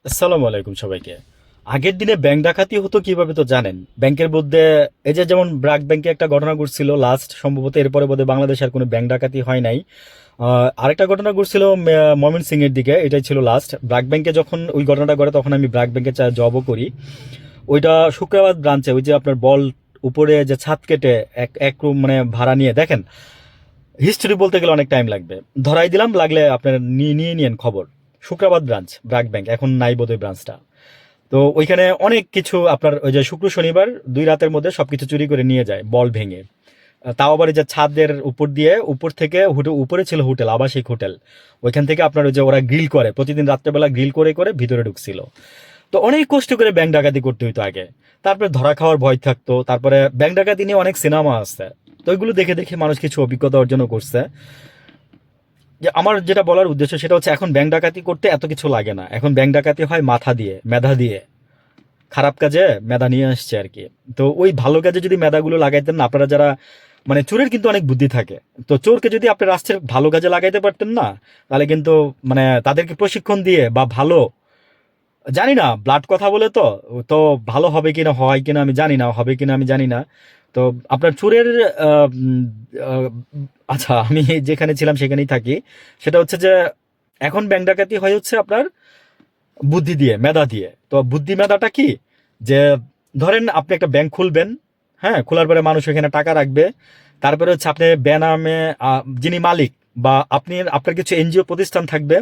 আসসালামু আলাইকুম সবাইকে। আগের দিনে ব্যাংক ডাকাতি হতো কিভাবে তো জানেন। ব্যাংকের মধ্যে এই যে যেমন ব্র্যাক ব্যাংকে একটা ঘটনা ঘটছিল লাস্ট, সম্ভবত এরপরে বোধহয় বাংলাদেশে আর কোনো ব্যাংক ডাকাতি হয় নাই। আরেকটা ঘটনা ঘটছিল ময়মনসিং এর দিকে, এটাই ছিল লাস্ট। ব্র্যাক ব্যাংকে যখন ওই ঘটনাটা ঘটে তখন আমি ব্র্যাক ব্যাংকে জবও করি। ওইটা শুক্রবার ব্রাঞ্চে, ওই যে আপনার বল উপরে যে ছাদ কেটে এক এক রুম মানে ভাড়া নিয়ে দেখেন, হিস্ট্রি বলতে গেলে অনেক টাইম লাগবে। ধরাই দিলাম, লাগলে আপনার নিয়ে নিয়ে নিয়েন খবর। শুক্রবার ব্রাঞ্চ ব্র্যাক ব্যাংক, এখন নাই বোধহয় ব্রাঞ্চটা। তো ওইখানে অনেক কিছু আপনার ওই যে শুক্র শনিবার 2 রাতের মধ্যে সবকিছু চুরি করে নিয়ে যায় বল ভেঙে। তাও আবার এই যে ছাদের উপর দিয়ে, উপর থেকে উপরে ছিল হোটেল, আবাসিক হোটেল। ওইখান থেকে আপনার ওই যে ওরা গ্রিল করে, প্রতিদিন রাত্রেবেলা গ্রিল করে করে ভিতরে ঢুকছিল। তো অনেক কষ্ট করে ব্যাংক ডাকাতি করতে হইতো আগে। তারপরে ধরা খাওয়ার ভয় থাকতো। তারপরে ব্যাংক ডাকাতি নিয়ে অনেক সিনেমা আছে। তো ওইগুলো দেখে দেখে মানুষ কিছু অভিজ্ঞতা অর্জনও করছে। যে আমার যেটা বলার উদ্দেশ্য সেটা হচ্ছে, এখন ব্যাংক ডাকাতি করতে এত কিছু লাগে না। এখন ব্যাংক ডাকাতি হয় মাথা দিয়ে, মেধা দিয়ে। খারাপ কাজে মেধা নিয়ে আসছে আর কি। তো ওই ভালো কাজে যদি মেধাগুলো লাগাইতেন না আপনারা, যারা মানে চোরের কিন্তু অনেক বুদ্ধি থাকে। তো চোরকে যদি আপনি রাষ্ট্রের ভালো কাজে লাগাইতে পারতেন না, তাহলে কিন্তু মানে তাদেরকে প্রশিক্ষণ দিয়ে বা ভালো, জানি না ব্লাড কথা বলে তো, তো ভালো হবে কিনা, হয় কিনা আমি জানি না, হবে কিনা আমি জানি না। তো আপনার চোরের আহ, উম, আহ, আচ্ছা, আমি যেখানে ছিলাম সেখানেই থাকি। সেটা হচ্ছে যে এখন ব্যাংক ডাকাতি হয় হচ্ছে আপনার বুদ্ধি দিয়ে, মেধা দিয়ে। তো বুদ্ধি মেধাটা কি, যে ধরেন আপনি একটা ব্যাংক খুলবেন, হ্যাঁ, খোলার পরে মানুষ এখানে টাকা রাখবে। তারপরে হচ্ছে আপনি বেনামে যিনি মালিক, বা আপনি আপনার কিছু এনজিও প্রতিষ্ঠান থাকবে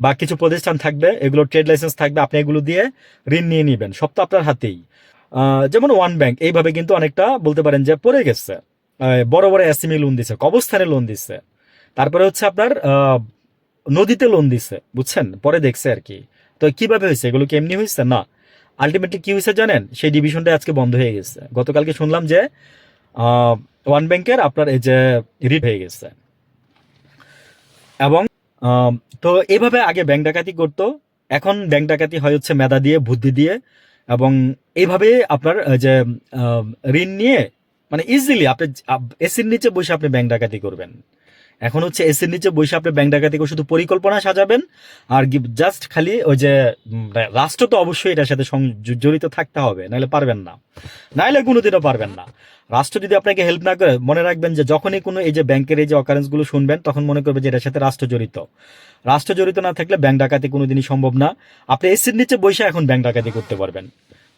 বা কিছু প্রতিষ্ঠান থাকবে, এগুলো ট্রেড লাইসেন্স থাকবে, আপনি এগুলো দিয়ে ঋণ নিয়ে নেবেন, সব তো আপনার হাতেই। যেমন ওয়ান ব্যাংক এইভাবে কিন্তু অনেকটা বলতে পারেন যে পড়ে গেছে। বড় বড় এসএমই লোন দিচ্ছে, কবরস্থানে লোন দিচ্ছে। তারপরে হচ্ছে আপনার নদীতে লোন দিচ্ছে, বুঝছেন, পরে দেখছে আর কি। তো কিভাবে হয়েছে, এগুলো কি এমনি হয়েছে না। আলটিমেটলি কি হয়েছে জানেন, সেই ডিভিশনটা আজকে বন্ধ হয়ে গেছে। গতকালকে শুনলাম যে ওয়ান ব্যাংকের আপনার এই যে রিট হয়ে গেছে। এবং আম, তো এইভাবে আগে ব্যাংক ডাকাতি করতো। এখন ব্যাংক ডাকাতি হয় হচ্ছে মেধা দিয়ে, বুদ্ধি দিয়ে। এবং এইভাবে আপনার যে আম, ঋণ নিয়ে মানে ইজিলি আপনি এসির নিচে বসে আপনি ব্যাংক ডাকাতি করবেন। এখন হচ্ছে এসির নিচে বসে আপনি ব্যাংক ডাকাতি করে শুধু পরিকল্পনা সাজাবেন। আর জাস্ট খালি ওই যে রাষ্ট্র তো অবশ্যই এটার সাথে জড়িত থাকতে হবে, নাহলে পারবেন না, নাহলে কোনোদিনও পারবেন না। রাষ্ট্র যদি আপনাকে হেল্প না করে, মনে রাখবেন যে যখনই কোনো এই যে ব্যাংকের এই যে অকারেন্স গুলো শুনবেন, তখন মনে করবেন যে এটার সাথে রাষ্ট্র জড়িত। রাষ্ট্র জড়িত না থাকলে ব্যাংক ডাকাতি কোনোদিনই সম্ভব না। আপনি এসির নিচে বসে এখন ব্যাংক ডাকাতি করতে পারবেন,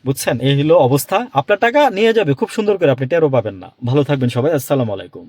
বুঝছেন। এই হলো অবস্থা। আপনার টাকা নিয়ে যাবে খুব সুন্দর করে, আপনি টেরও পাবেন না। ভালো থাকবেন সবাই, আসসালামু আলাইকুম।